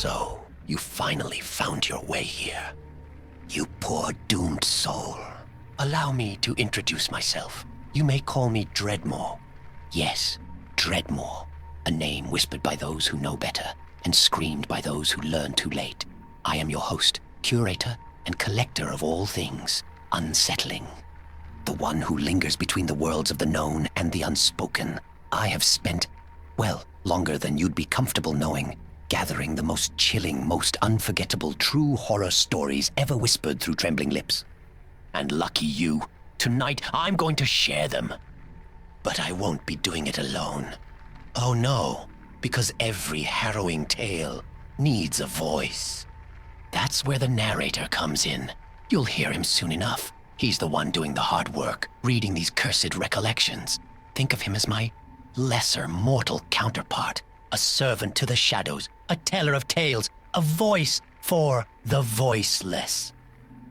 So, you finally found your way here. You poor doomed soul. Allow me to introduce myself. You may call me Dreadmore. Yes, Dreadmore. A name whispered by those who know better and screamed by those who learn too late. I am your host, curator, and collector of all things unsettling. The one who lingers between the worlds of the known and the unspoken. I have spent, well, longer than you'd be comfortable knowing, gathering the most chilling, most unforgettable true horror stories ever whispered through trembling lips. And lucky you, tonight I'm going to share them. But I won't be doing it alone. Oh no, because every harrowing tale needs a voice. That's where the narrator comes in. You'll hear him soon enough. He's the one doing the hard work, reading these cursed recollections. Think of him as my lesser mortal counterpart, a servant to the shadows, a teller of tales, a voice for the voiceless.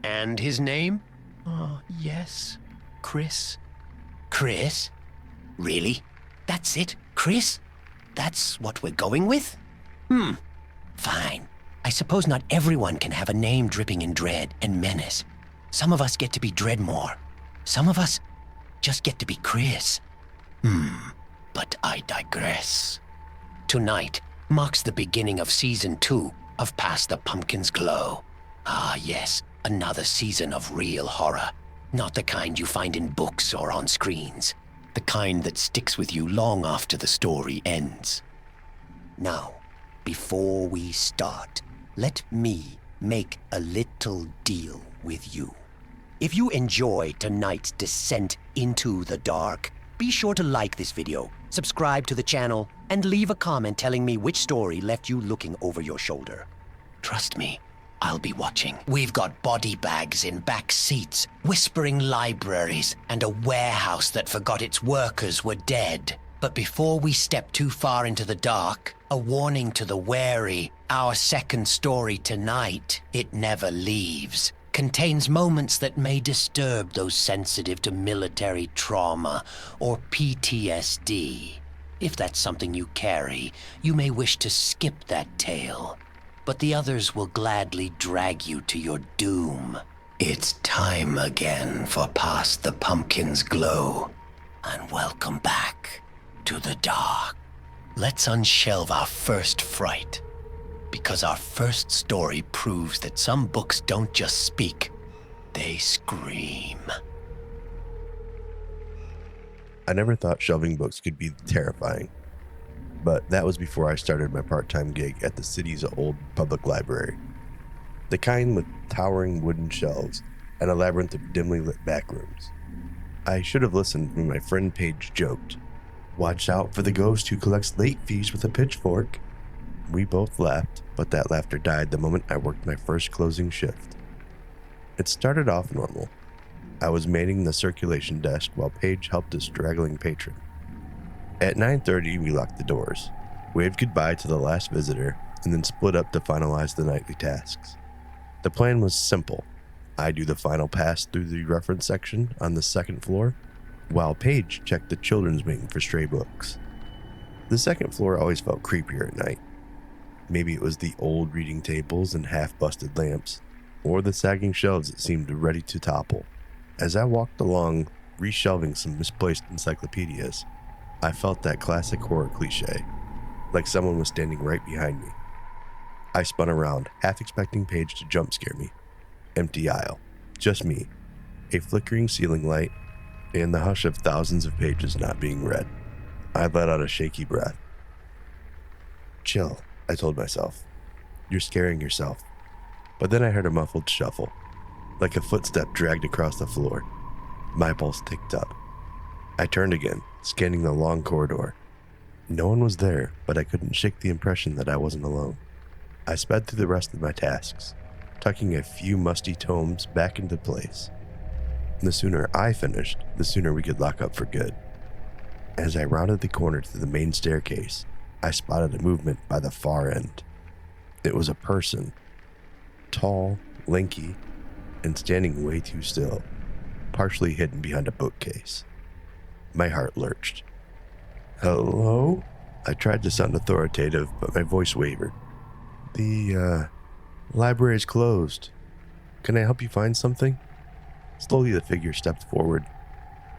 And his name? Oh, yes, Chris. Chris? Really? That's it, Chris? That's what we're going with? Fine. I suppose not everyone can have a name dripping in dread and menace. Some of us get to be Dreadmore. Some of us just get to be Chris. But I digress. Tonight marks the beginning of Season 2 of Past the Pumpkin's Glow. Ah, yes, another season of real horror. Not the kind you find in books or on screens. The kind that sticks with you long after the story ends. Now, before we start, let me make a little deal with you. If you enjoy tonight's descent into the dark, be sure to like this video, subscribe to the channel, and leave a comment telling me which story left you looking over your shoulder. Trust me, I'll be watching. We've got body bags in back seats, whispering libraries, and a warehouse that forgot its workers were dead. But before we step too far into the dark, a warning to the wary. Our second story tonight, It Never Leaves, contains moments that may disturb those sensitive to military trauma or PTSD. If that's something you carry, you may wish to skip that tale, but the others will gladly drag you to your doom. It's time again for Past the Pumpkin's Glow, and welcome back to the dark. Let's unshelve our first fright, because our first story proves that some books don't just speak, they scream. I never thought shelving books could be terrifying, but that was before I started my part-time gig at the city's old public library. The kind with towering wooden shelves and a labyrinth of dimly lit back rooms. I should have listened when my friend Paige joked, "Watch out for the ghost who collects late fees with a pitchfork." We both laughed, but that laughter died the moment I worked my first closing shift. It started off normal. I was manning the circulation desk while Paige helped a straggling patron. At 9:30, we locked the doors, waved goodbye to the last visitor, and then split up to finalize the nightly tasks. The plan was simple. I do the final pass through the reference section on the second floor, while Paige checked the children's wing for stray books. The second floor always felt creepier at night. Maybe it was the old reading tables and half-busted lamps, or the sagging shelves that seemed ready to topple. As I walked along, reshelving some misplaced encyclopedias, I felt that classic horror cliche, like someone was standing right behind me. I spun around, half expecting Paige to jump scare me. Empty aisle, just me, a flickering ceiling light, and the hush of thousands of pages not being read. I let out a shaky breath. "Chill," I told myself. "You're scaring yourself." But then I heard a muffled shuffle, like a footstep dragged across the floor. My pulse ticked up. I turned again, scanning the long corridor. No one was there, but I couldn't shake the impression that I wasn't alone. I sped through the rest of my tasks, tucking a few musty tomes back into place. The sooner I finished, the sooner we could lock up for good. As I rounded the corner to the main staircase, I spotted a movement by the far end. It was a person, tall, lanky, and standing way too still, partially hidden behind a bookcase. My heart lurched. "Hello?" I tried to sound authoritative, but my voice wavered. The library's closed. Can I help you find something? Slowly the figure stepped forward,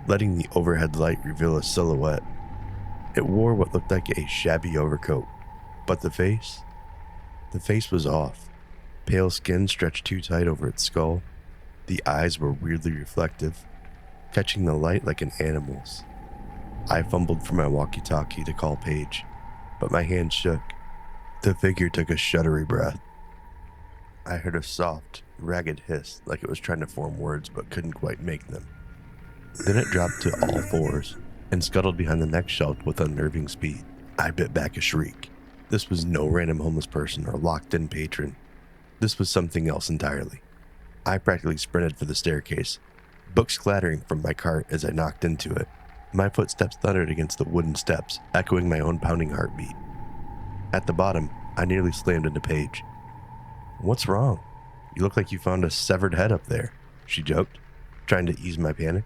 letting the overhead light reveal a silhouette. It wore what looked like a shabby overcoat, but the face was off. Pale skin stretched too tight over its skull. The eyes were weirdly reflective, catching the light like an animal's. I fumbled for my walkie-talkie to call Paige, but my hand shook. The figure took a shuddery breath. I heard a soft, ragged hiss like it was trying to form words but couldn't quite make them. Then it dropped to all fours and scuttled behind the next shelf with unnerving speed. I bit back a shriek. This was no random homeless person or locked-in patron. This was something else entirely. I practically sprinted for the staircase, books clattering from my cart as I knocked into it. My footsteps thundered against the wooden steps, echoing my own pounding heartbeat. At the bottom, I nearly slammed into Paige. "What's wrong? You look like you found a severed head up there," she joked, trying to ease my panic.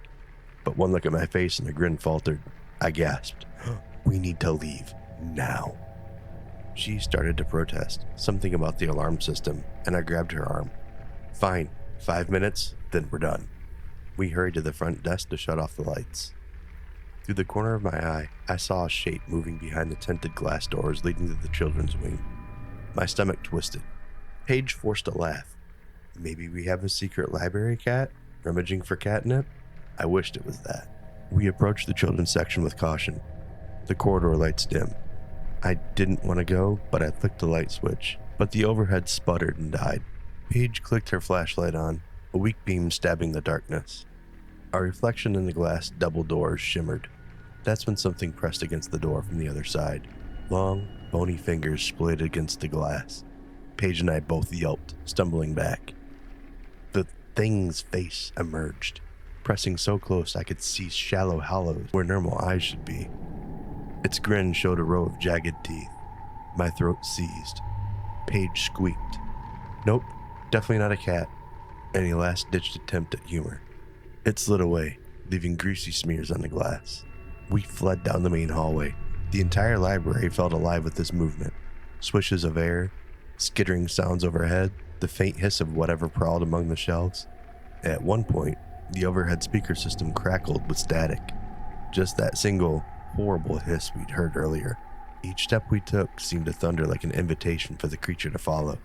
But one look at my face and a grin faltered. I gasped. "We need to leave now." She started to protest, something about the alarm system, and I grabbed her arm. "Fine, 5 minutes, then we're done." We hurried to the front desk to shut off the lights. Through the corner of my eye, I saw a shape moving behind the tinted glass doors leading to the children's wing. My stomach twisted. Paige forced a laugh. Maybe we have a secret library cat, rummaging for catnip? I wished it was that. We approached the children's section with caution. The corridor lights dim. I didn't want to go, but I flicked the light switch, but the overhead sputtered and died. Paige clicked her flashlight on, a weak beam stabbing the darkness. Our reflection in the glass double doors shimmered. That's when something pressed against the door from the other side. Long, bony fingers split against the glass. Paige and I both yelped, stumbling back. The thing's face emerged, pressing so close I could see shallow hollows where normal eyes should be. Its grin showed a row of jagged teeth. My throat seized. Paige squeaked. "Nope, definitely not a cat," any last-ditched attempt at humor. It slid away, leaving greasy smears on the glass. We fled down the main hallway. The entire library felt alive with this movement. Swishes of air, skittering sounds overhead, the faint hiss of whatever prowled among the shelves. At one point, the overhead speaker system crackled with static. Just that single, horrible hiss we'd heard earlier. Each step we took seemed to thunder like an invitation for the creature to follow.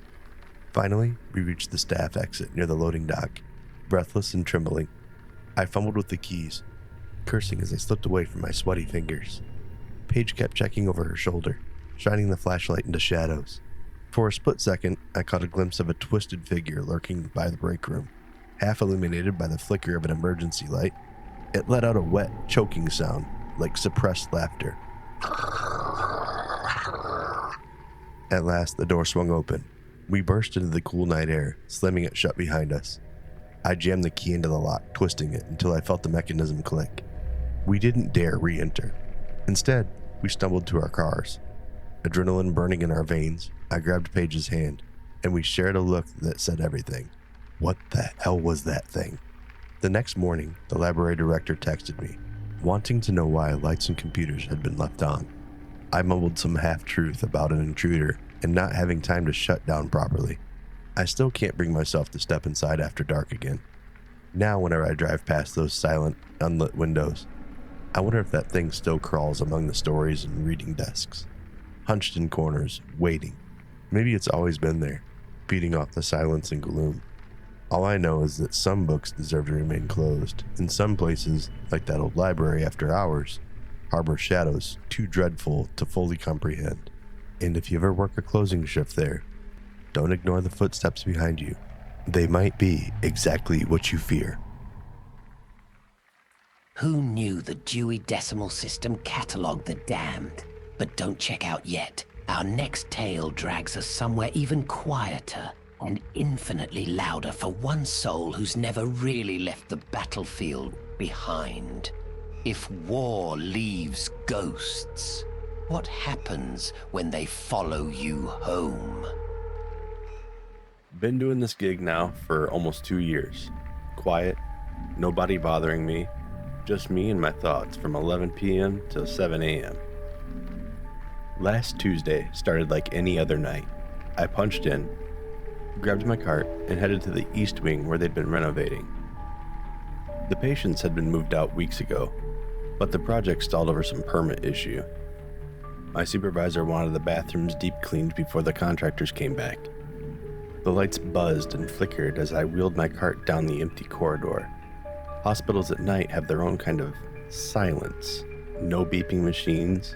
Finally, we reached the staff exit near the loading dock. Breathless and trembling, I fumbled with the keys, cursing as I slipped away from my sweaty fingers. Paige kept checking over her shoulder, shining the flashlight into shadows. For a split second, I caught a glimpse of a twisted figure lurking by the break room, half illuminated by the flicker of an emergency light. It let out a wet, choking sound, like suppressed laughter. At last, the door swung open. We burst into the cool night air, slamming it shut behind us. I jammed the key into the lock, twisting it until I felt the mechanism click. We didn't dare re-enter. Instead, we stumbled to our cars. Adrenaline burning in our veins, I grabbed Paige's hand, and we shared a look that said everything. What the hell was that thing? The next morning, the library director texted me, wanting to know why lights and computers had been left on. I mumbled some half-truth about an intruder and not having time to shut down properly. I still can't bring myself to step inside after dark again. Now whenever I drive past those silent, unlit windows, I wonder if that thing still crawls among the stories and reading desks, hunched in corners, waiting. Maybe it's always been there, feeding off the silence and gloom. All I know is that some books deserve to remain closed, and some places, like that old library after hours, harbor shadows too dreadful to fully comprehend. And if you ever work a closing shift there, don't ignore the footsteps behind you. They might be exactly what you fear. Who knew the Dewey Decimal System cataloged the damned? But don't check out yet. Our next tale drags us somewhere even quieter and infinitely louder for one soul who's never really left the battlefield behind. If war leaves ghosts, what happens when they follow you home? Been doing this gig now for almost 2 years. Quiet, nobody bothering me, just me and my thoughts from 11 p.m. to 7 a.m. Last Tuesday started like any other night. I punched in, grabbed my cart, and headed to the east wing where they'd been renovating. The patients had been moved out weeks ago, but the project stalled over some permit issue. My supervisor wanted the bathrooms deep cleaned before the contractors came back. The lights buzzed and flickered as I wheeled my cart down the empty corridor. Hospitals at night have their own kind of silence. No beeping machines,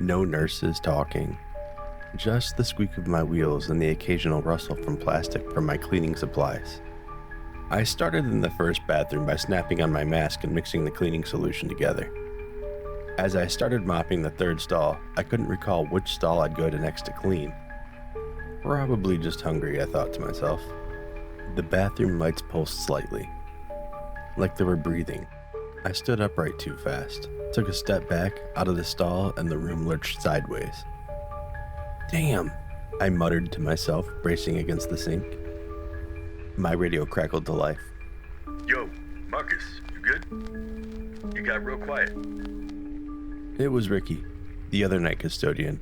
no nurses talking, just the squeak of my wheels and the occasional rustle from plastic from my cleaning supplies. I started in the first bathroom by snapping on my mask and mixing the cleaning solution together. As I started mopping the third stall, I couldn't recall which stall I'd go to next to clean. Probably just hungry, I thought to myself. The bathroom lights pulsed slightly, like they were breathing. I stood upright too fast, took a step back out of the stall, and the room lurched sideways. Damn, I muttered to myself, bracing against the sink. My radio crackled to life. Yo, Marcus, you good? You got real quiet. It was Ricky, the other night custodian.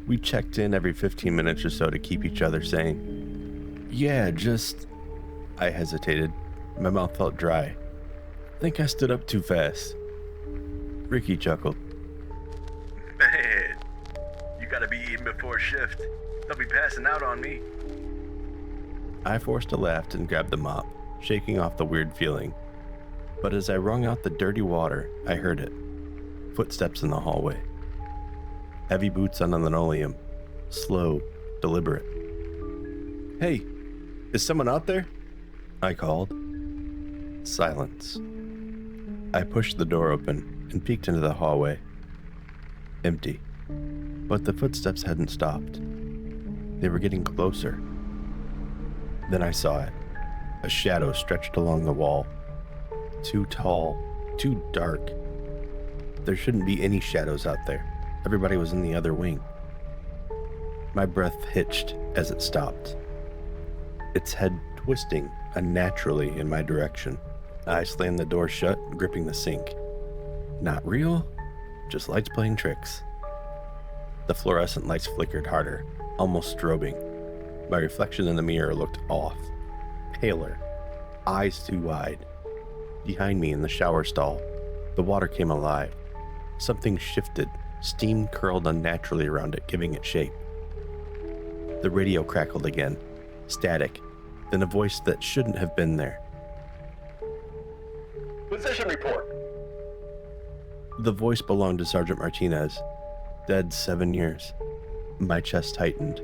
We checked in every 15 minutes or so to keep each other sane. Yeah, just... I hesitated. My mouth felt dry. Think I stood up too fast. Ricky chuckled. Man, you gotta be eating before shift. They'll be passing out on me. I forced a laugh and grabbed the mop, shaking off the weird feeling. But as I wrung out the dirty water, I heard it. Footsteps in the hallway. Heavy boots on the linoleum. Slow, deliberate. Hey, is someone out there? I called. Silence. I pushed the door open and peeked into the hallway. Empty. But the footsteps hadn't stopped. They were getting closer. Then I saw it. A shadow stretched along the wall. Too tall, too dark. There shouldn't be any shadows out there. Everybody was in the other wing. My breath hitched as it stopped. Its head twisting unnaturally in my direction. I slammed the door shut, gripping the sink. Not real, just lights playing tricks. The fluorescent lights flickered harder, almost strobing. My reflection in the mirror looked off, paler, eyes too wide. Behind me in the shower stall, the water came alive. Something shifted, steam curled unnaturally around it, giving it shape. The radio crackled again, static, then a voice that shouldn't have been there. Position report. The voice belonged to Sergeant Martinez, dead 7 years. My chest tightened.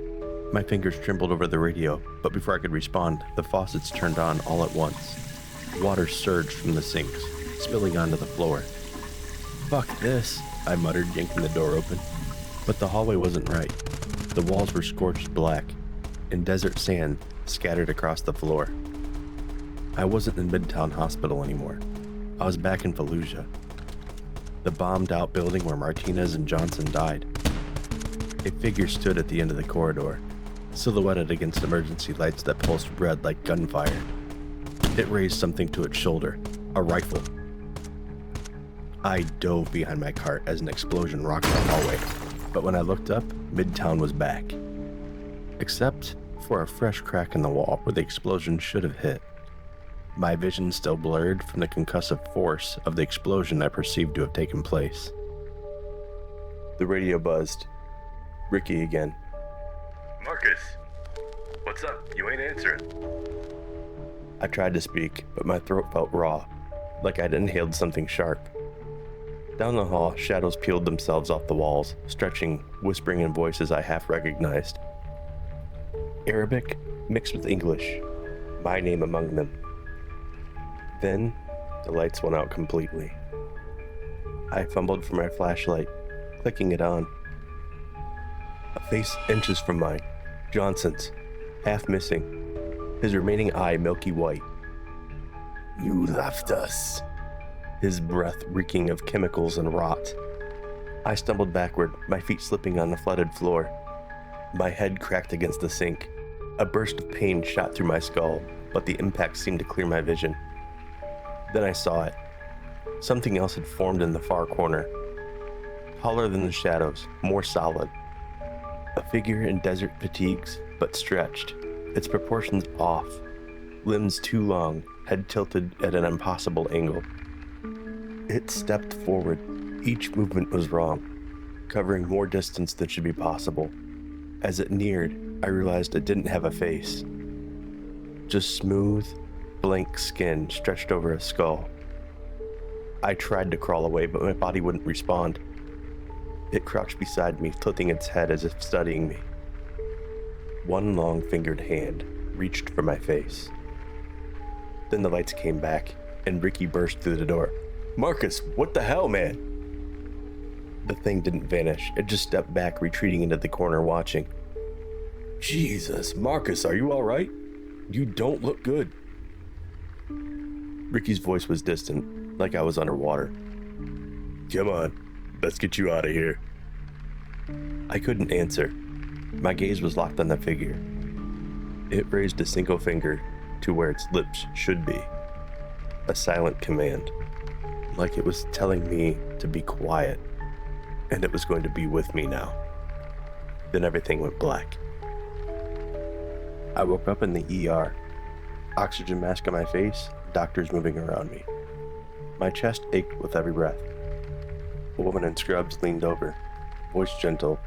My fingers trembled over the radio, but before I could respond, the faucets turned on all at once. Water surged from the sinks, spilling onto the floor. Fuck this, I muttered, yanking the door open. But the hallway wasn't right. The walls were scorched black, and desert sand scattered across the floor. I wasn't in Midtown Hospital anymore. I was back in Fallujah. The bombed-out building where Martinez and Johnson died. A figure stood at the end of the corridor, silhouetted against emergency lights that pulsed red like gunfire. It raised something to its shoulder, a rifle. I dove behind my cart as an explosion rocked the hallway, but when I looked up, Midtown was back. Except for a fresh crack in the wall where the explosion should have hit. My vision still blurred from the concussive force of the explosion I perceived to have taken place. The radio buzzed. Ricky again. Marcus, what's up? You ain't answering. I tried to speak, but my throat felt raw, like I'd inhaled something sharp. Down the hall, shadows peeled themselves off the walls, stretching, whispering in voices I half recognized. Arabic mixed with English, my name among them. Then, the lights went out completely. I fumbled for my flashlight, clicking it on. A face inches from mine, Johnson's, half missing, his remaining eye milky white. You left us, his breath reeking of chemicals and rot. I stumbled backward, my feet slipping on the flooded floor. My head cracked against the sink. A burst of pain shot through my skull, but the impact seemed to clear my vision. Then I saw it. Something else had formed in the far corner. Taller than the shadows, more solid. A figure in desert fatigues, but stretched, its proportions off, limbs too long, head tilted at an impossible angle. It stepped forward. Each movement was wrong, covering more distance than should be possible. As it neared, I realized it didn't have a face. Just smooth, blank skin stretched over a skull. I tried to crawl away, but my body wouldn't respond. It crouched beside me, tilting its head as if studying me. One long-fingered hand reached for my face. Then the lights came back, and Ricky burst through the door. "Marcus, what the hell, man?" The thing didn't vanish. It just stepped back, retreating into the corner, watching. "Jesus, Marcus, are you all right? You don't look good." Ricky's voice was distant, like I was underwater. "Come on, let's get you out of here." I couldn't answer. My gaze was locked on the figure. It raised a single finger to where its lips should be. A silent command, like it was telling me to be quiet, and it was going to be with me now. Then everything went black. I woke up in the ER. Oxygen mask on my face, doctors moving around me. My chest ached with every breath. A woman in scrubs leaned over, voice gentle.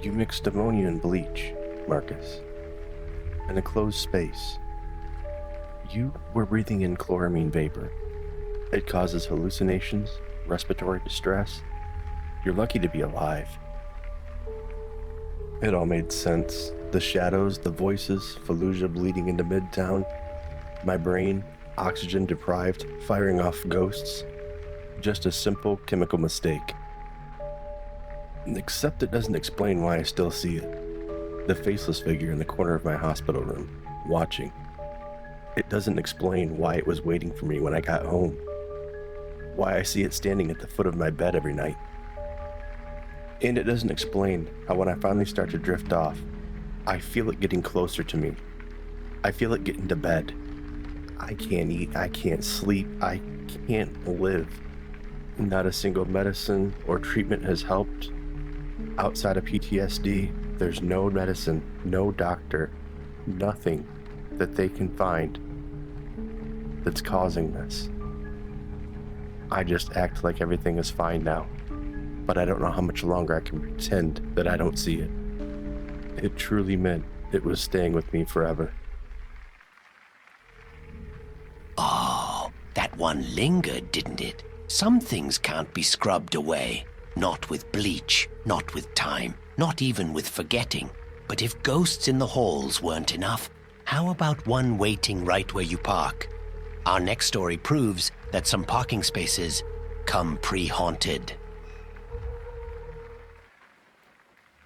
"You mixed ammonia and bleach, Marcus. In a closed space. You were breathing in chloramine vapor. It causes hallucinations, respiratory distress. You're lucky to be alive." It all made sense. The shadows, the voices, Fallujah bleeding into Midtown. My brain, oxygen deprived, firing off ghosts. Just a simple chemical mistake. Except it doesn't explain why I still see it. The faceless figure in the corner of my hospital room, watching. It doesn't explain why it was waiting for me when I got home. Why I see it standing at the foot of my bed every night. And it doesn't explain how when I finally start to drift off, I feel it getting closer to me. I feel it getting to bed. I can't eat, I can't sleep, I can't live. Not a single medicine or treatment has helped. Outside of PTSD, there's no medicine, no doctor, nothing that they can find that's causing this. I just act like everything is fine now, but I don't know how much longer I can pretend that I don't see it. It truly meant it was staying with me forever. Oh, that one lingered, didn't it? Some things can't be scrubbed away. Not with bleach, not with time, not even with forgetting. But if ghosts in the halls weren't enough, how about one waiting right where you park? Our next story proves that some parking spaces come pre-haunted.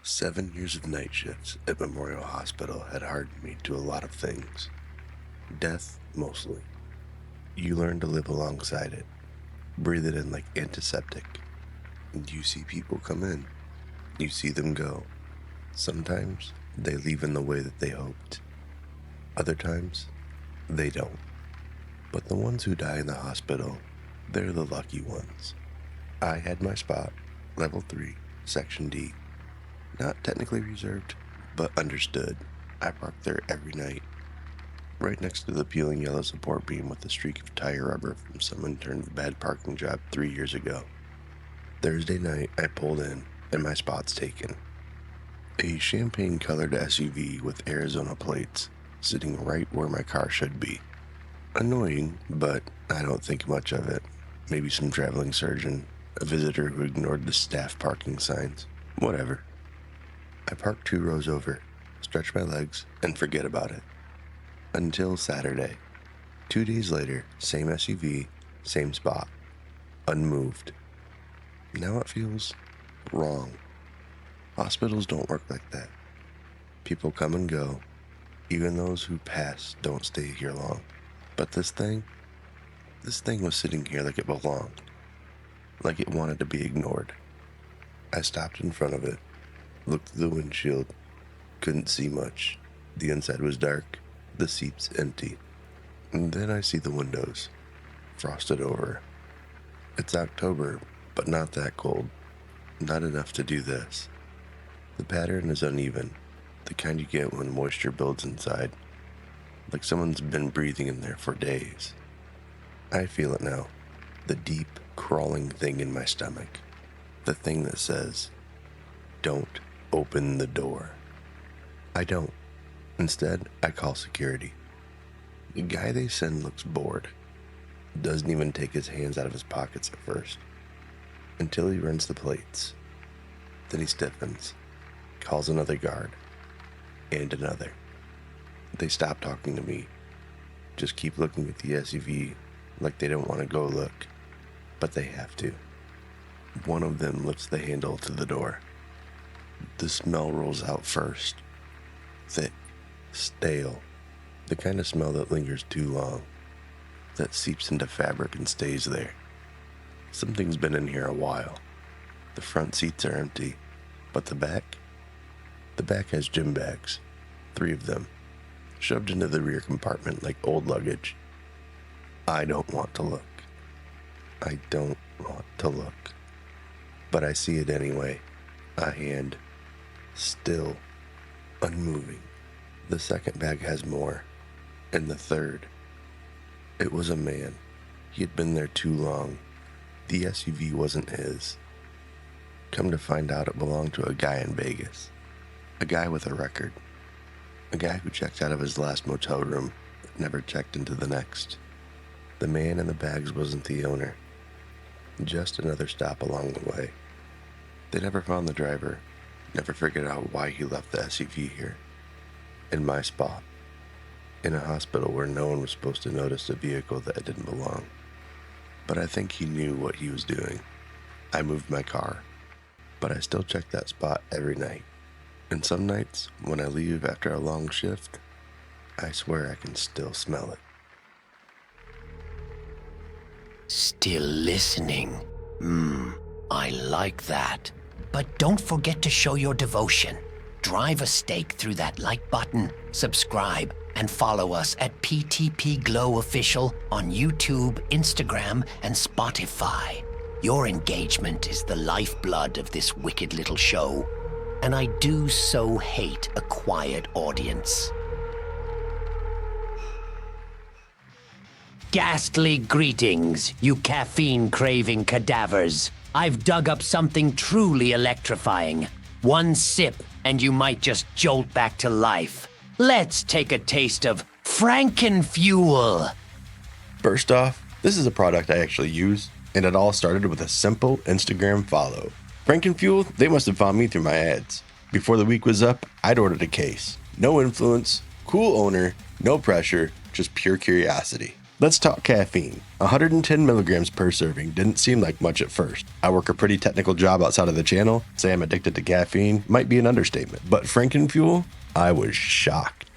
7 years of night shifts at Memorial Hospital had hardened me to a lot of things. Death, mostly. You learn to live alongside it. Breathe it in like antiseptic. And you see people come in. You see them go. Sometimes they leave in the way that they hoped. Other times, they don't. But the ones who die in the hospital, they're the lucky ones. I had my spot, level 3, section D. Not technically reserved, but understood. I parked there every night. Right next to the peeling yellow support beam with a streak of tire rubber from someone turned a bad parking job 3 years ago. Thursday night, I pulled in, and my spot's taken. A champagne-colored SUV with Arizona plates, sitting right where my car should be. Annoying, but I don't think much of it. Maybe some traveling surgeon, a visitor who ignored the staff parking signs. Whatever. I park 2 rows over, stretch my legs, and forget about it. Until Saturday. 2 days later, same SUV, same spot. Unmoved. Now it feels wrong. Hospitals don't work like that. People come and go. Even those who pass don't stay here long. But this thing was sitting here like it belonged. Like it wanted to be ignored. I stopped in front of it, looked through the windshield, couldn't see much. The inside was dark, the seats empty. And then I see the windows, frosted over. It's October, but not that cold. Not enough to do this. The pattern is uneven, the kind you get when moisture builds inside, like someone's been breathing in there for days. I feel it now, the deep, crawling thing in my stomach, the thing that says, "Don't open the door." I don't. Instead, I call security. The guy they send looks bored, doesn't even take his hands out of his pockets at first, until he runs the plates. Then he stiffens, calls another guard, and another. They stop talking to me, just keep looking at the SUV like they don't want to go look, but they have to. One of them lifts the handle to the door. The smell rolls out first. Thick, stale, the kind of smell that lingers too long, that seeps into fabric and stays there. Something's been in here a while. The front seats are empty, but the back has gym bags, 3 of them, shoved into the rear compartment like old luggage. I don't want to look. I don't want to look. But I see it anyway. A hand, still, unmoving. The second bag has more, and the third. It was a man. He had been there too long. The SUV wasn't his. Come to find out, it belonged to a guy in Vegas. A guy with a record. A guy who checked out of his last motel room, but never checked into the next. The man in the bags wasn't the owner. Just another stop along the way. They never found the driver, never figured out why he left the SUV here. In my spot. In a hospital where no one was supposed to notice a vehicle that didn't belong. But I think he knew what he was doing. I moved my car, but I still check that spot every night. And some nights, when I leave after a long shift, I swear I can still smell it. Still listening. I like that. But don't forget to show your devotion. Drive a stake through that like button, subscribe, and follow us at PTP Glow Official on YouTube, Instagram, and Spotify. Your engagement is the lifeblood of this wicked little show, and I do so hate a quiet audience. Ghastly greetings, you caffeine-craving cadavers. I've dug up something truly electrifying. One sip, and you might just jolt back to life. Let's take a taste of Frankenfuel. First off, this is a product I actually use, and it all started with a simple Instagram follow. Frankenfuel, they must have found me through my ads. Before the week was up, I'd ordered a case. No influence, cool owner, no pressure, just pure curiosity. Let's talk caffeine. 110 milligrams per serving didn't seem like much at first. I work a pretty technical job outside of the channel. Say I'm addicted to caffeine might be an understatement. But Frankenfuel, I was shocked.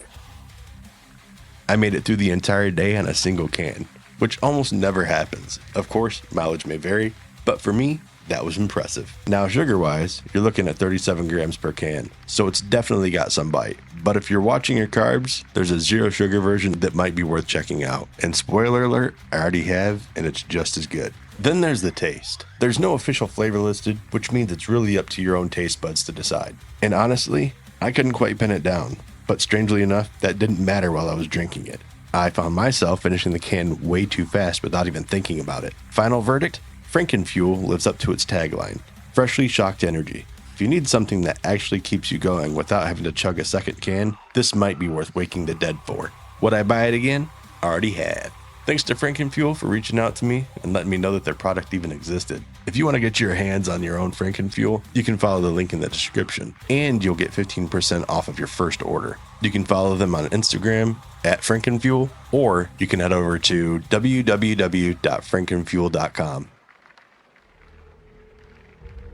I made it through the entire day on a single can, which almost never happens. Of course, mileage may vary, but for me, that was impressive. Now, sugar-wise, you're looking at 37 grams per can, so it's definitely got some bite. But if you're watching your carbs, there's a zero sugar version that might be worth checking out. And spoiler alert, I already have, and it's just as good. Then there's the taste. There's no official flavor listed, which means it's really up to your own taste buds to decide. And honestly, I couldn't quite pin it down. But strangely enough, that didn't matter while I was drinking it. I found myself finishing the can way too fast without even thinking about it. Final verdict? Frankenfuel lives up to its tagline, freshly shocked energy. If you need something that actually keeps you going without having to chug a second can, this might be worth waking the dead for. Would I buy it again? Already have. Thanks to Frankenfuel for reaching out to me and letting me know that their product even existed. If you want to get your hands on your own Frankenfuel, you can follow the link in the description, and you'll get 15% off of your first order. You can follow them on Instagram at Frankenfuel, or you can head over to www.frankenfuel.com.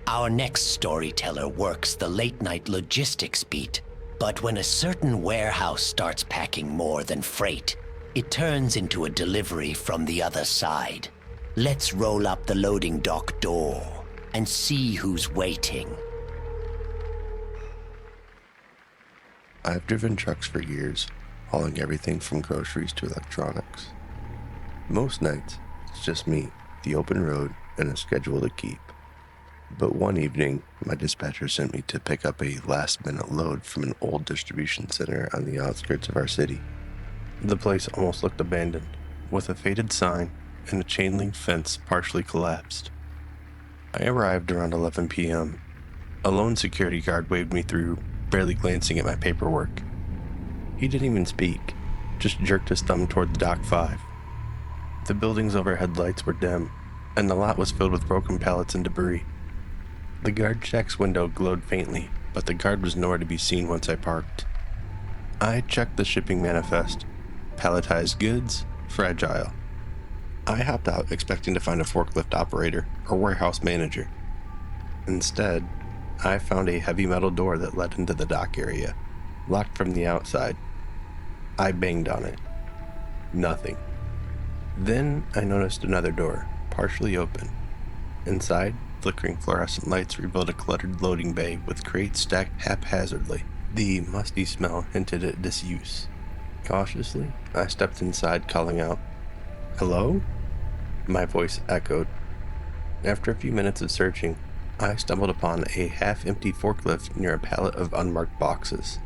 Our next storyteller works the late-night logistics beat, but when a certain warehouse starts packing more than freight, it turns into a delivery from the other side. Let's roll up the loading dock door and see who's waiting. I've driven trucks for years, hauling everything from groceries to electronics. Most nights, it's just me, the open road, and a schedule to keep. But one evening, my dispatcher sent me to pick up a last-minute load from an old distribution center on the outskirts of our city. The place almost looked abandoned, with a faded sign and a chain-link fence partially collapsed. I arrived around 11 p.m. A lone security guard waved me through, barely glancing at my paperwork. He didn't even speak, just jerked his thumb toward the Dock 5. The building's overhead lights were dim, and the lot was filled with broken pallets and debris. The guard shack's window glowed faintly, but the guard was nowhere to be seen once I parked. I checked the shipping manifest. Palletized goods, fragile. I hopped out expecting to find a forklift operator or warehouse manager. Instead, I found a heavy metal door that led into the dock area, locked from the outside. I banged on it. Nothing. Then I noticed another door, partially open. Inside, flickering fluorescent lights revealed a cluttered loading bay with crates stacked haphazardly. The musty smell hinted at disuse. Cautiously, I stepped inside, calling out, "Hello?" My voice echoed. After a few minutes of searching, I stumbled upon a half-empty forklift near a pallet of unmarked boxes.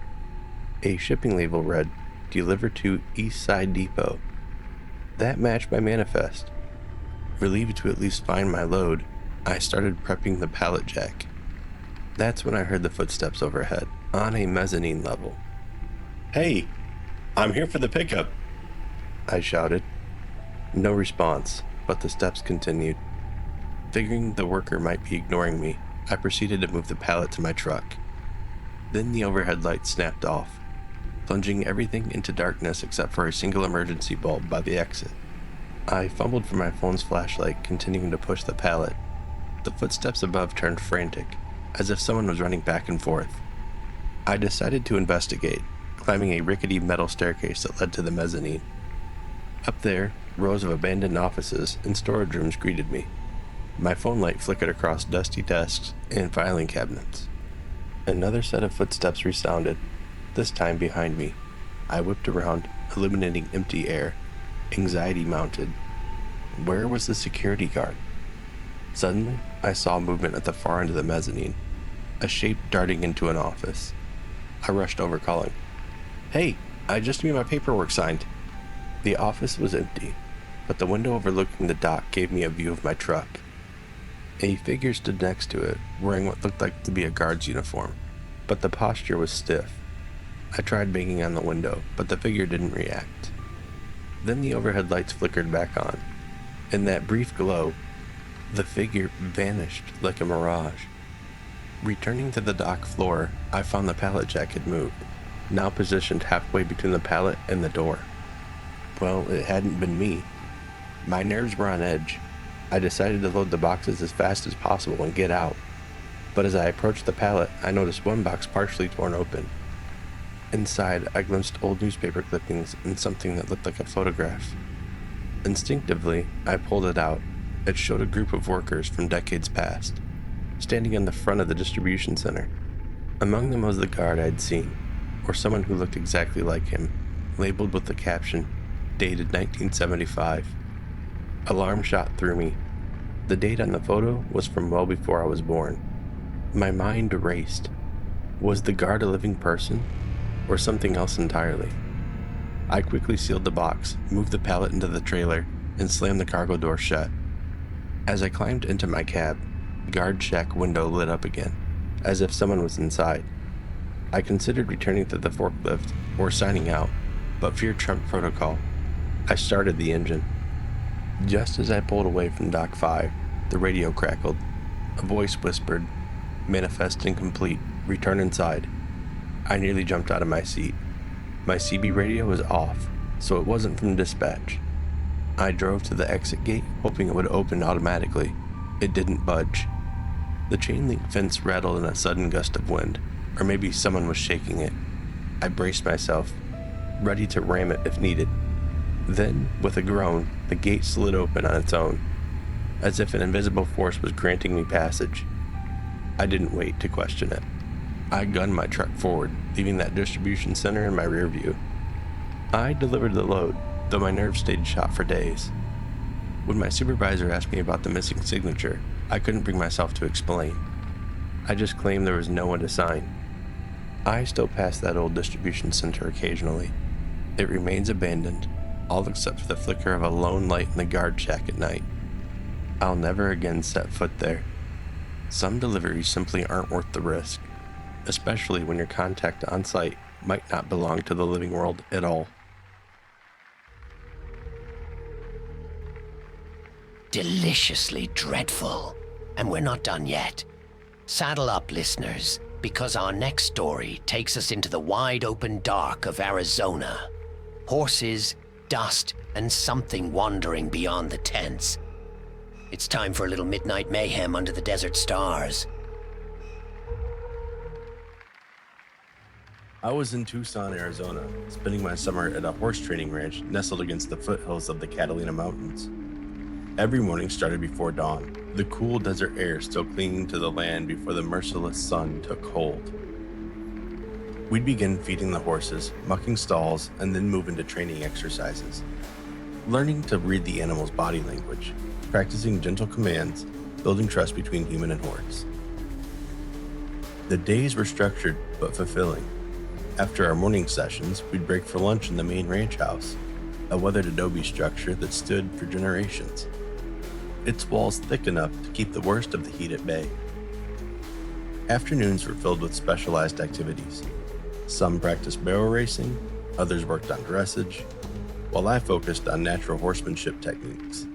A shipping label read, "Delivered to East Side Depot." That matched my manifest. Relieved to at least find my load, I started prepping the pallet jack. That's when I heard the footsteps overhead, on a mezzanine level. "Hey, I'm here for the pickup," I shouted. No response, but the steps continued. Figuring the worker might be ignoring me, I proceeded to move the pallet to my truck. Then the overhead light snapped off, plunging everything into darkness except for a single emergency bulb by the exit. I fumbled for my phone's flashlight, continuing to push the pallet. The footsteps above turned frantic, as if someone was running back and forth. I decided to investigate, climbing a rickety metal staircase that led to the mezzanine. Up there, rows of abandoned offices and storage rooms greeted me. My phone light flickered across dusty desks and filing cabinets. Another set of footsteps resounded, this time behind me. I whipped around, illuminating empty air, anxiety mounted. Where was the security guard? Suddenly, I saw movement at the far end of the mezzanine, a shape darting into an office. I rushed over, calling, "Hey, I just need my paperwork signed." The office was empty, but the window overlooking the dock gave me a view of my truck. A figure stood next to it, wearing what looked like to be a guard's uniform, but the posture was stiff. I tried banging on the window, but the figure didn't react. Then the overhead lights flickered back on. In that brief glow, the figure vanished like a mirage. Returning to the dock floor, I found the pallet jack had moved, now positioned halfway between the pallet and the door. Well, it hadn't been me. My nerves were on edge. I decided to load the boxes as fast as possible and get out. But as I approached the pallet, I noticed one box partially torn open. Inside, I glimpsed old newspaper clippings and something that looked like a photograph. Instinctively, I pulled it out. It showed a group of workers from decades past, standing in the front of the distribution center. Among them was the guard I'd seen, or someone who looked exactly like him, labeled with the caption, dated 1975. Alarm shot through me. The date on the photo was from well before I was born. My mind raced. Was the guard a living person, or something else entirely? I quickly sealed the box, moved the pallet into the trailer, and slammed the cargo door shut. As I climbed into my cab, the guard shack window lit up again, as if someone was inside. I considered returning to the forklift or signing out, but fear trumped protocol. I started the engine. Just as I pulled away from Dock 5, the radio crackled. A voice whispered, "Manifest incomplete. Return inside." I nearly jumped out of my seat. My CB radio was off, so it wasn't from dispatch. I drove to the exit gate, hoping it would open automatically. It didn't budge. The chain link fence rattled in a sudden gust of wind, or maybe someone was shaking it. I braced myself, ready to ram it if needed. Then, with a groan, the gate slid open on its own, as if an invisible force was granting me passage. I didn't wait to question it. I gunned my truck forward, leaving that distribution center in my rear view. I delivered the load, though my nerves stayed shot for days. When my supervisor asked me about the missing signature, I couldn't bring myself to explain. I just claimed there was no one to sign. I still pass that old distribution center occasionally. It remains abandoned, all except for the flicker of a lone light in the guard shack at night. I'll never again set foot there. Some deliveries simply aren't worth the risk, especially when your contact on site might not belong to the living world at all. Deliciously dreadful. And we're not done yet. Saddle up, listeners, because our next story takes us into the wide open dark of Arizona. Horses, dust, and something wandering beyond the tents. It's time for a little midnight mayhem under the desert stars. I was in Tucson, Arizona, spending my summer at a horse training ranch nestled against the foothills of the Catalina Mountains. Every morning started before dawn, the cool desert air still clinging to the land before the merciless sun took hold. We'd begin feeding the horses, mucking stalls, and then move into training exercises. Learning to read the animal's body language, practicing gentle commands, building trust between human and horse. The days were structured but fulfilling. After our morning sessions, we'd break for lunch in the main ranch house, a weathered adobe structure that stood for generations. Its walls thick enough to keep the worst of the heat at bay. Afternoons were filled with specialized activities. Some practiced barrel racing, others worked on dressage, while I focused on natural horsemanship techniques.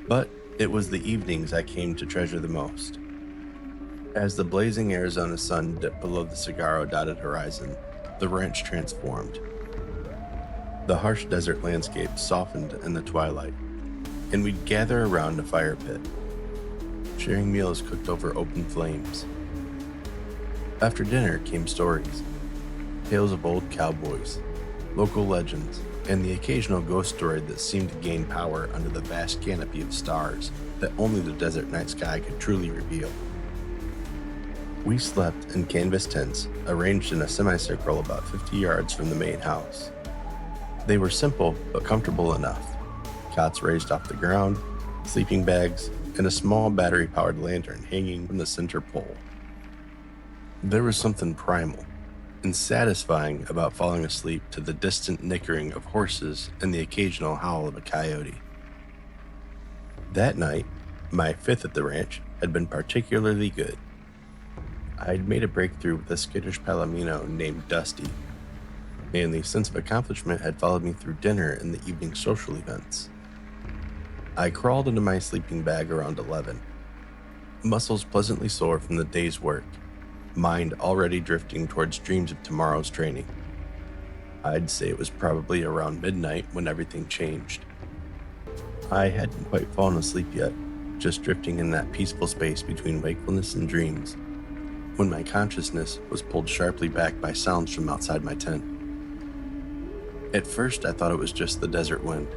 But it was the evenings I came to treasure the most. As the blazing Arizona sun dipped below the cigarro-dotted horizon, the ranch transformed. The harsh desert landscape softened in the twilight, and we'd gather around a fire pit, sharing meals cooked over open flames. After dinner came stories, tales of old cowboys, local legends, and the occasional ghost story that seemed to gain power under the vast canopy of stars that only the desert night sky could truly reveal. We slept in canvas tents arranged in a semicircle about 50 yards from the main house. They were simple but comfortable enough. Cots raised off the ground, sleeping bags, and a small battery-powered lantern hanging from the center pole. There was something primal and satisfying about falling asleep to the distant nickering of horses and the occasional howl of a coyote. That night, my fifth at the ranch, had been particularly good. I'd made a breakthrough with a skittish palomino named Dusty, and the sense of accomplishment had followed me through dinner and the evening social events. I crawled into my sleeping bag around 11, muscles pleasantly sore from the day's work, mind already drifting towards dreams of tomorrow's training. I'd say it was probably around midnight when everything changed. I hadn't quite fallen asleep yet, just drifting in that peaceful space between wakefulness and dreams, when my consciousness was pulled sharply back by sounds from outside my tent. At first, I thought it was just the desert wind.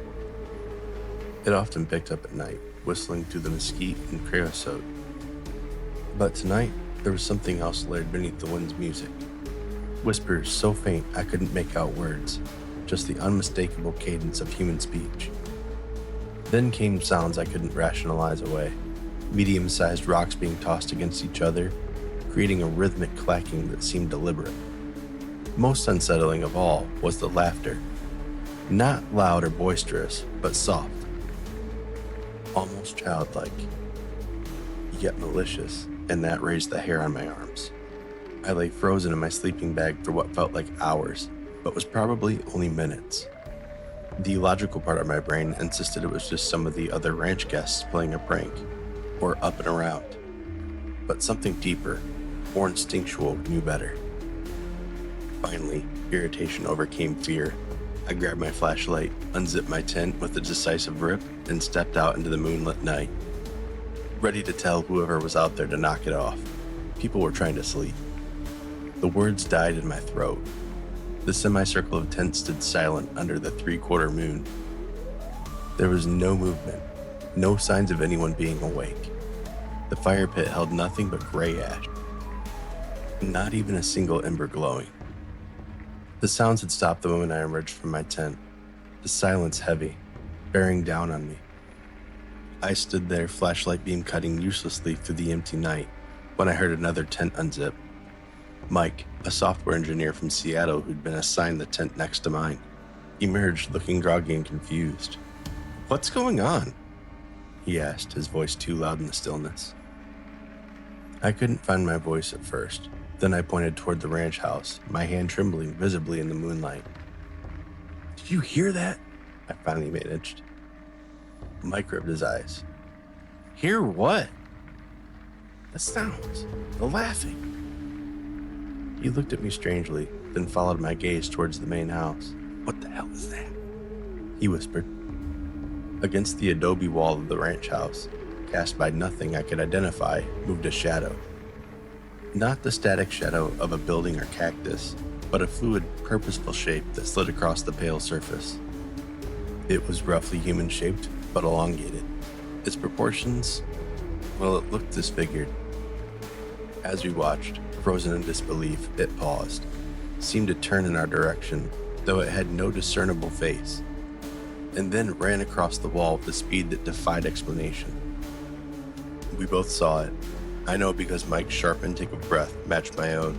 It often picked up at night, whistling through the mesquite and creosote. But tonight, there was something else layered beneath the wind's music. Whispers so faint I couldn't make out words, just the unmistakable cadence of human speech. Then came sounds I couldn't rationalize away, medium-sized rocks being tossed against each other, creating a rhythmic clacking that seemed deliberate. Most unsettling of all was the laughter. Not loud or boisterous, but soft. Almost childlike, yet malicious, and that raised the hair on my arms. I lay frozen in my sleeping bag for what felt like hours, but was probably only minutes. The logical part of my brain insisted it was just some of the other ranch guests playing a prank, or up and around. But something deeper, more instinctual, knew better. Finally, irritation overcame fear. I grabbed my flashlight, unzipped my tent with a decisive rip, and stepped out into the moonlit night, ready to tell whoever was out there to knock it off. People were trying to sleep. The words died in my throat. The semicircle of tents stood silent under the 3/4 moon. There was no movement, no signs of anyone being awake. The fire pit held nothing but gray ash. Not even a single ember glowing. The sounds had stopped the moment I emerged from my tent, the silence heavy, bearing down on me. I stood there, flashlight beam cutting uselessly through the empty night, when I heard another tent unzip. Mike, a software engineer from Seattle who'd been assigned the tent next to mine, emerged looking groggy and confused. "What's going on?" he asked, his voice too loud in the stillness. I couldn't find my voice at first. Then I pointed toward the ranch house, my hand trembling visibly in the moonlight. "Did you hear that?" I finally managed. Mike rubbed his eyes. "Hear what?" "The sounds. The laughing." He looked at me strangely, then followed my gaze towards the main house. "What the hell is that?" he whispered. Against the adobe wall of the ranch house, cast by nothing I could identify, moved a shadow. Not the static shadow of a building or cactus, but a fluid, purposeful shape that slid across the pale surface. It was roughly human-shaped, but elongated. Its proportions, well, it looked disfigured. As we watched, frozen in disbelief, it paused, seemed to turn in our direction, though it had no discernible face, and then ran across the wall with a speed that defied explanation. We both saw it. I know because Mike's sharp intake of breath matched my own,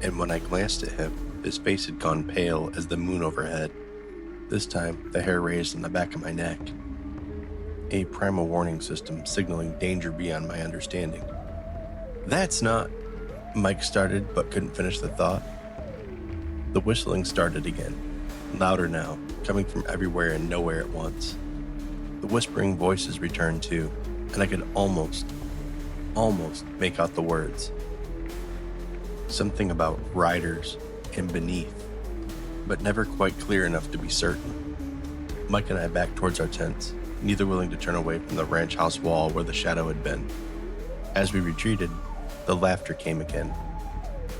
and when I glanced at him, his face had gone pale as the moon overhead. This time, the hair raised on the back of my neck. A primal warning system signaling danger beyond my understanding. "That's not..." Mike started, but couldn't finish the thought. The whistling started again, louder now, coming from everywhere and nowhere at once. The whispering voices returned too, and I could almost make out the words. Something about riders and beneath, but never quite clear enough to be certain. Mike and I backed towards our tents, neither willing to turn away from the ranch house wall where the shadow had been. As we retreated, the laughter came again.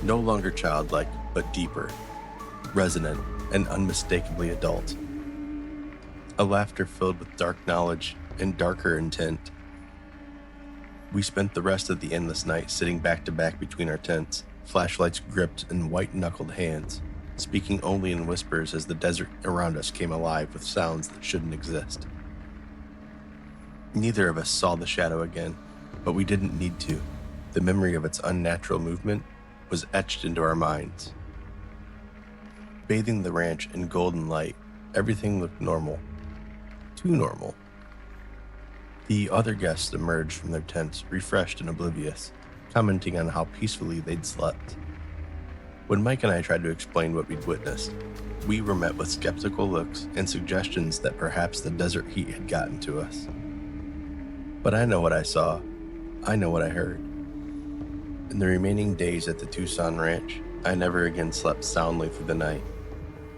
No longer childlike, but deeper, resonant, and unmistakably adult. A laughter filled with dark knowledge and darker intent. We spent the rest of the endless night sitting back to back between our tents, flashlights gripped in white-knuckled hands, speaking only in whispers as the desert around us came alive with sounds that shouldn't exist. Neither of us saw the shadow again, but we didn't need to. The memory of its unnatural movement was etched into our minds. Bathing the ranch in golden light, everything looked normal. Too normal. The other guests emerged from their tents, refreshed and oblivious, commenting on how peacefully they'd slept. When Mike and I tried to explain what we'd witnessed, we were met with skeptical looks and suggestions that perhaps the desert heat had gotten to us. But I know what I saw. I know what I heard. In the remaining days at the Tucson ranch, I never again slept soundly through the night,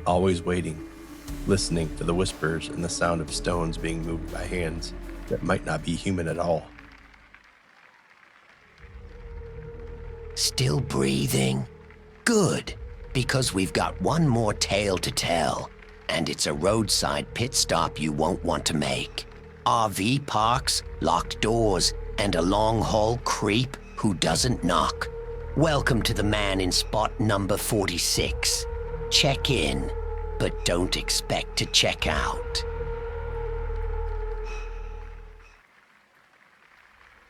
always waiting, listening to the whispers and the sound of stones being moved by hands that might not be human at all. Still breathing? Good, because we've got one more tale to tell, and it's a roadside pit stop you won't want to make. RV parks, locked doors, and a long-haul creep who doesn't knock. Welcome to the man in spot number 46. Check in, but don't expect to check out.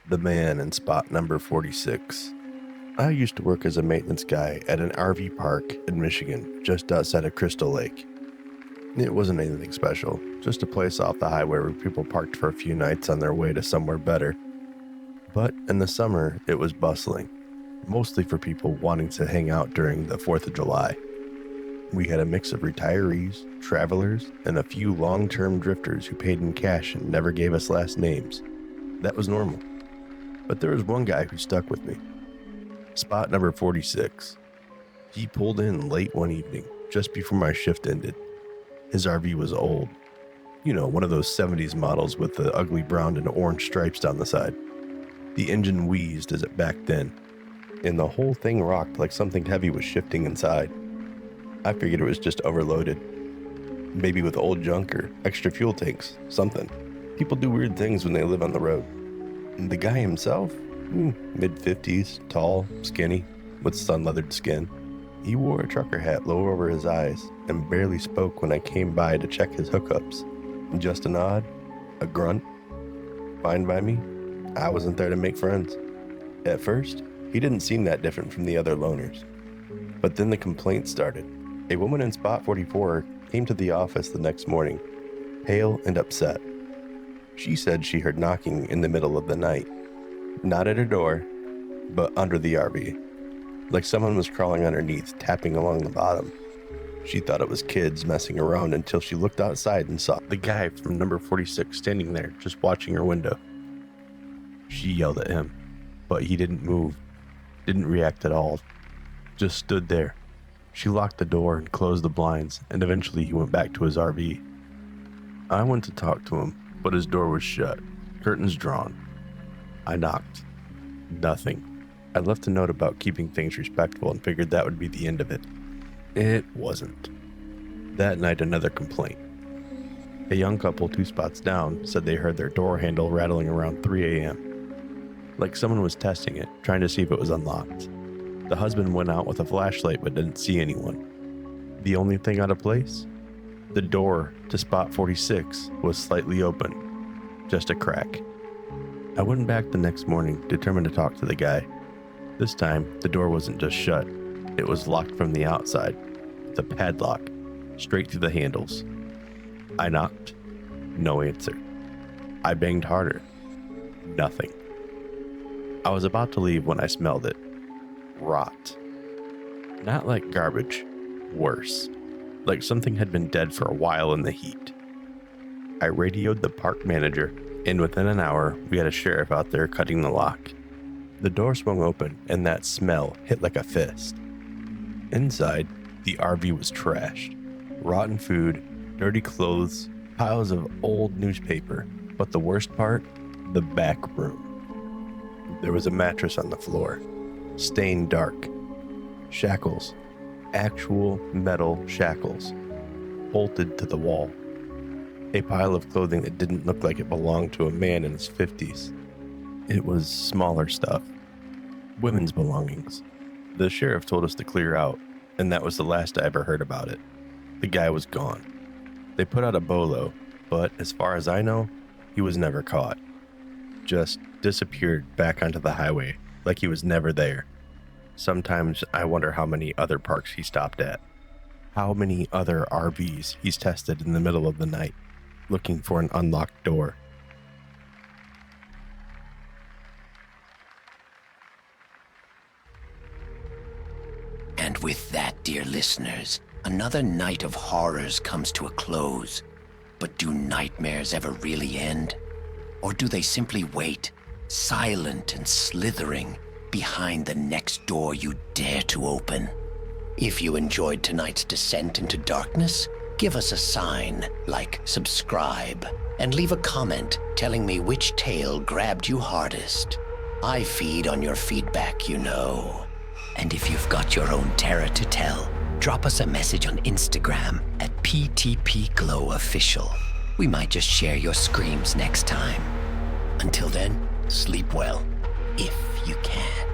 The man in spot number 46. I used to work as a maintenance guy at an RV park in Michigan, just outside of Crystal Lake. It wasn't anything special, just a place off the highway where people parked for a few nights on their way to somewhere better. But in the summer, it was bustling, mostly for people wanting to hang out during the 4th of July. We had a mix of retirees, travelers, and a few long-term drifters who paid in cash and never gave us last names. That was normal. But there was one guy who stuck with me. Spot number 46. He pulled in late one evening, just before my shift ended. His RV was old. You know, one of those 70s models with the ugly brown and orange stripes down the side. The engine wheezed as it backed in, and the whole thing rocked like something heavy was shifting inside. I figured it was just overloaded. Maybe with old junk or extra fuel tanks, something. People do weird things when they live on the road. And the guy himself, mid-50s, tall, skinny, with sun-leathered skin. He wore a trucker hat low over his eyes and barely spoke when I came by to check his hookups. Just a nod, a grunt, fine by me. I wasn't there to make friends. At first, he didn't seem that different from the other loners. But then the complaints started. A woman in spot 44 came to the office the next morning, pale and upset. She said she heard knocking in the middle of the night. Not at her door, but under the RV. Like someone was crawling underneath, tapping along the bottom. She thought it was kids messing around until she looked outside and saw the guy from number 46 standing there, just watching her window. She yelled at him, but he didn't move, didn't react at all, just stood there. She locked the door and closed the blinds, and eventually he went back to his RV. I went to talk to him, but his door was shut, curtains drawn. I knocked. Nothing. I left a note about keeping things respectful and figured that would be the end of it. It wasn't. That night, another complaint. A young couple 2 spots down said they heard their door handle rattling around 3 a.m. Like someone was testing it, trying to see if it was unlocked. The husband went out with a flashlight but didn't see anyone. The only thing out of place? The door to spot 46 was slightly open, just a crack. I went back the next morning, determined to talk to the guy. This time, the door wasn't just shut, it was locked from the outside, with a padlock, straight through the handles. I knocked. No answer. I banged harder. Nothing. I was about to leave when I smelled it. Rot. Not like garbage. Worse. Like something had been dead for a while in the heat. I radioed the park manager, and within an hour, we had a sheriff out there cutting the lock. The door swung open, and that smell hit like a fist. Inside, the RV was trashed. Rotten food, dirty clothes, piles of old newspaper, but the worst part, the back room. There was a mattress on the floor, stained dark. Shackles, actual metal shackles, bolted to the wall. A pile of clothing that didn't look like it belonged to a man in his 50s. It was smaller stuff, women's belongings. The sheriff told us to clear out, and that was the last I ever heard about it. The guy was gone. They put out a bolo, but as far as I know, he was never caught. Just disappeared back onto the highway like he was never there. Sometimes I wonder how many other parks he stopped at. How many other RVs he's tested in the middle of the night, looking for an unlocked door. And with that, dear listeners, another night of horrors comes to a close. But do nightmares ever really end? Or do they simply wait, silent and slithering, behind the next door you dare to open? If you enjoyed tonight's descent into darkness, give us a sign, like subscribe, and leave a comment telling me which tale grabbed you hardest. I feed on your feedback, you know. And if you've got your own terror to tell, drop us a message on Instagram at PTPGlowOfficial. We might just share your screams next time. Until then, sleep well, if you can.